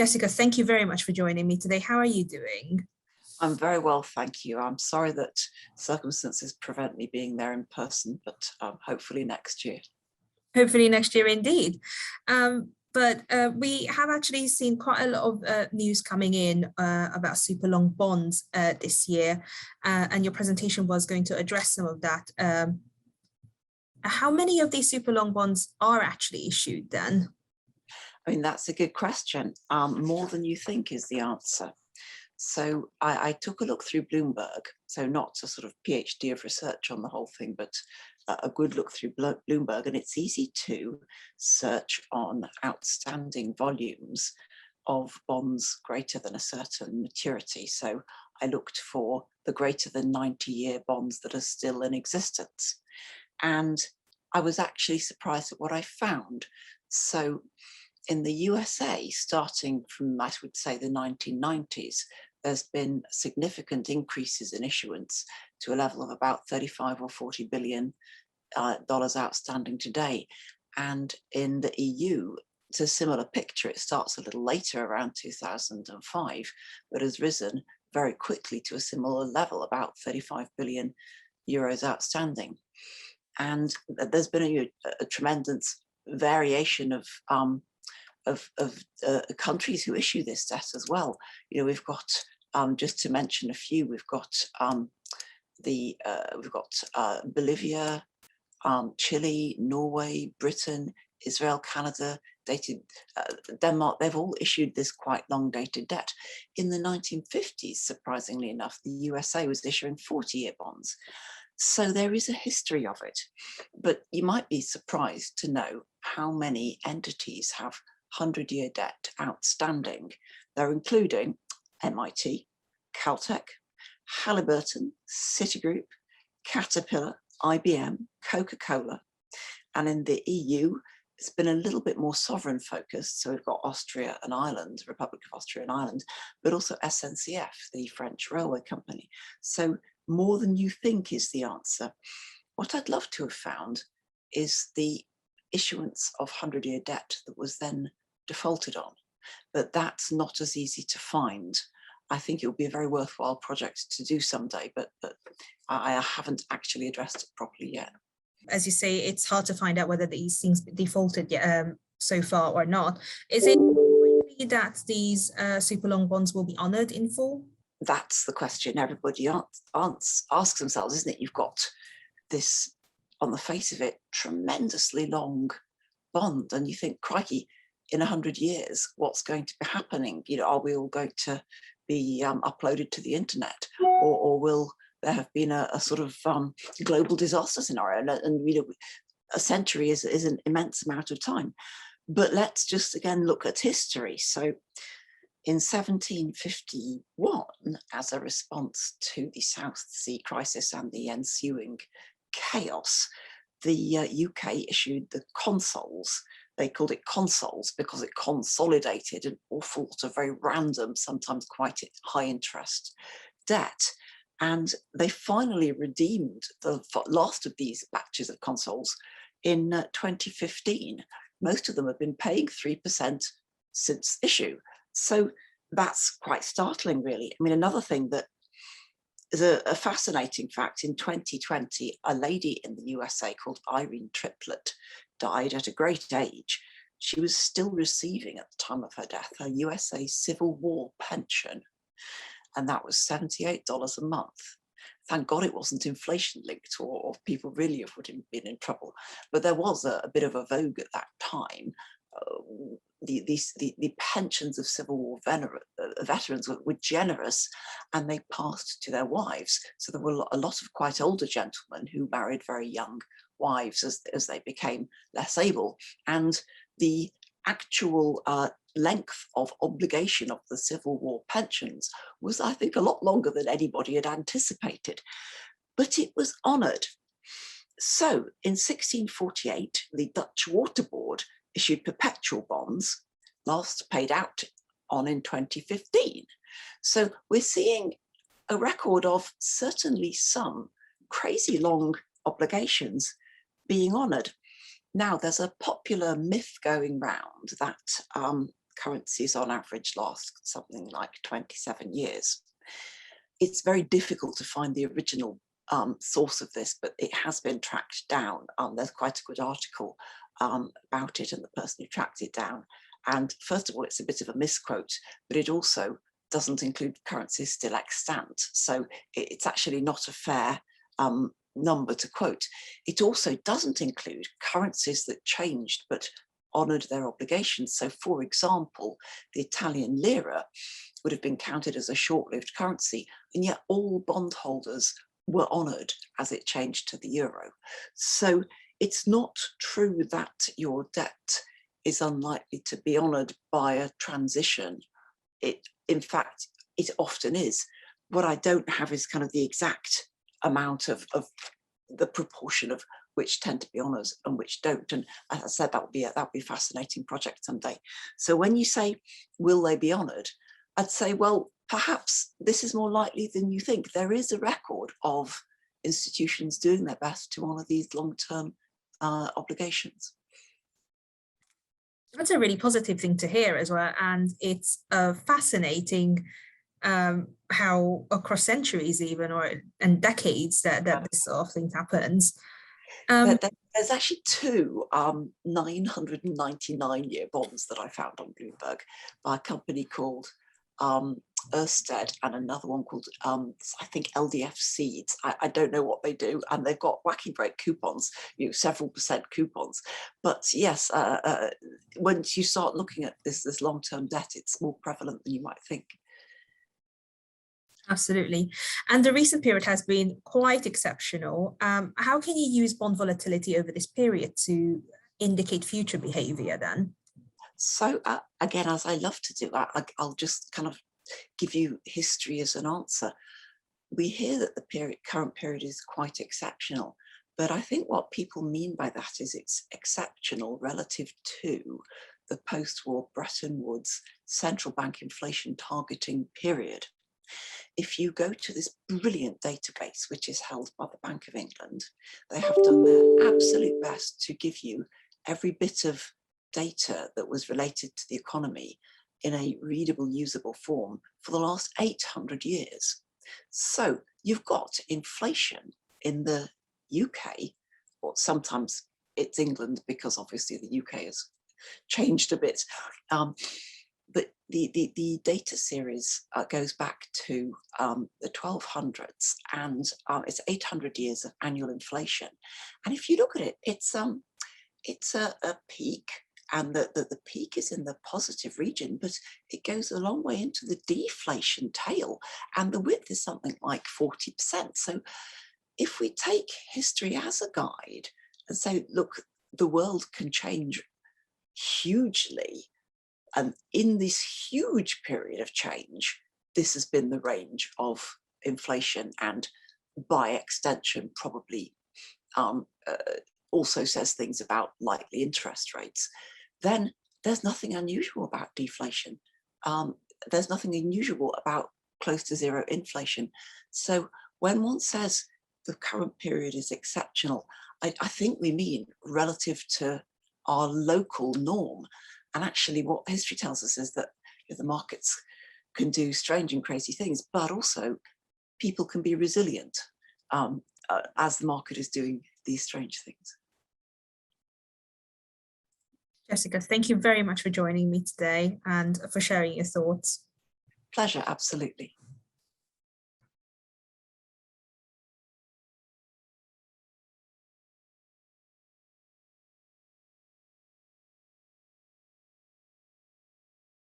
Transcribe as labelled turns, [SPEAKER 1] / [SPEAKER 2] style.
[SPEAKER 1] Jessica, thank you very much for joining me today. How are you doing?
[SPEAKER 2] I'm very well, thank you. I'm sorry that circumstances prevent me being there in person, but hopefully next year.
[SPEAKER 1] Hopefully next year indeed. But we have actually seen quite a lot of news coming in about super long bonds this year, and your presentation was going to address some of that. How many of these super long bonds are actually issued then?
[SPEAKER 2] I mean, that's a good question. More than you think is the answer. So I took a look through Bloomberg, so not a sort of PhD of research on the whole thing, but a good look through Bloomberg, and it's easy to search on outstanding volumes of bonds greater than a certain maturity. So I looked for the greater than 90-year bonds that are still in existence. And I was actually surprised at what I found. So in the USA, starting from, I would say, the 1990s, there's been significant increases in issuance to a level of about 35 or 40 billion dollars outstanding today. And in the EU, it's a similar picture. It starts a little later, around 2005, but has risen very quickly to a similar level, about 35 billion euros outstanding. And there's been a tremendous variation of countries who issue this debt as well. You know, we've got, just to mention a few, we've got Bolivia, Chile, Norway, Britain, Israel, Canada, Denmark. They've all issued this quite long dated debt. In the 1950s, surprisingly enough, the USA was issuing 40-year bonds. So there is a history of it, but you might be surprised to know how many entities have 100-year debt outstanding. They're including MIT, Caltech, Halliburton, Citigroup, Caterpillar, IBM, Coca-Cola. And in the EU, it's been a little bit more sovereign focused. So we've got Austria and Ireland, Republic of Austria and Ireland, but also SNCF, the French railway company. So more than you think is the answer. What I'd love to have found is the issuance of 100-year debt that was then defaulted on, but that's not as easy to find. I think it would be a very worthwhile project to do someday, but I haven't actually addressed it properly yet.
[SPEAKER 1] As you say, it's hard to find out whether these things defaulted so far or not. Is it likely that these super long bonds will be honoured in full?
[SPEAKER 2] That's the question everybody asks themselves, isn't it? You've got this, on the face of it, tremendously long bond, and you think, crikey, in 100 years, what's going to be happening? You know, are we all going to be uploaded to the internet, or will there have been a sort of global disaster scenario? And you know, a century is an immense amount of time. But let's just again look at history. So in 1751, as a response to the South Sea crisis and the ensuing chaos, the UK issued the consols. They called it consols because it consolidated an awful lot of very random, sometimes quite high interest debt. And they finally redeemed the last of these batches of consols in 2015. Most of them have been paying 3% since issue. So that's quite startling, really. I mean, another thing that is a fascinating fact, in 2020, a lady in the USA called Irene Triplett died at a great age. She was still receiving, at the time of her death, her USA Civil War pension, and that was $78 a month. Thank God it wasn't inflation linked, or people really would have been in trouble. But there was a bit of a vogue at that time. The pensions of Civil War veterans were generous, and they passed to their wives. So there were a lot of quite older gentlemen who married very young wives as they became less able. And the actual length of obligation of the Civil War pensions was, I think, a lot longer than anybody had anticipated. But it was honoured. So in 1648, the Dutch Water Board issued perpetual bonds, last paid out on in 2015. So we're seeing a record of certainly some crazy long obligations being honoured. Now, there's a popular myth going round that currencies on average last something like 27 years. It's very difficult to find the original source of this, but it has been tracked down. There's quite a good article about it and the person who tracked it down. And first of all, it's a bit of a misquote, but it also doesn't include currencies still extant. So it's actually not a fair number to quote. It also doesn't include currencies that changed but honoured their obligations. So for example, the Italian lira would have been counted as a short-lived currency, and yet all bondholders were honoured as it changed to the euro. So it's not true that your debt is unlikely to be honoured by a transition. In fact, it often is. What I don't have is kind of the exact amount of the proportion of which tend to be honoured and which don't. And as I said, that would be a fascinating project someday. So when you say, will they be honoured? I'd say, well, perhaps this is more likely than you think. There is a record of institutions doing their best to honour these long-term obligations.
[SPEAKER 1] That's a really positive thing to hear as well. And it's fascinating how across centuries even and decades that this sort of thing happens.
[SPEAKER 2] There's actually two 999-year bonds that I found on Bloomberg by a company called Ørsted and another one called I think LDF Seeds. I don't know what they do, and they've got wacky break coupons, several percent coupons. But yes, once you start looking at this long-term debt, it's more prevalent than you might think.
[SPEAKER 1] Absolutely. And the recent period has been quite exceptional. How can you use bond volatility over this period to indicate future behaviour then?
[SPEAKER 2] So again, as I love to do, I'll just kind of give you history as an answer. We hear that the current period is quite exceptional, but I think what people mean by that is it's exceptional relative to the post-war Bretton Woods central bank inflation targeting period. If you go to this brilliant database, which is held by the Bank of England, they have done their absolute best to give you every bit of data that was related to the economy in a readable, usable form for the last 800 years. So you've got inflation in the UK, or sometimes it's England because obviously the UK has changed a bit. But the data series goes back to the 1200s, and it's 800 years of annual inflation. And if you look at it, it's a peak, and the peak is in the positive region, but it goes a long way into the deflation tail, and the width is something like 40%. So if we take history as a guide and say, look, the world can change hugely, and in this huge period of change, this has been the range of inflation, and by extension, probably also says things about likely interest rates, then there's nothing unusual about deflation. There's nothing unusual about close to zero inflation. So when one says the current period is exceptional, I think we mean relative to our local norm. And actually what history tells us is that the markets can do strange and crazy things, but also people can be resilient as the market is doing these strange things.
[SPEAKER 1] Jessica, thank you very much for joining me today and for sharing your thoughts.
[SPEAKER 2] Pleasure, absolutely.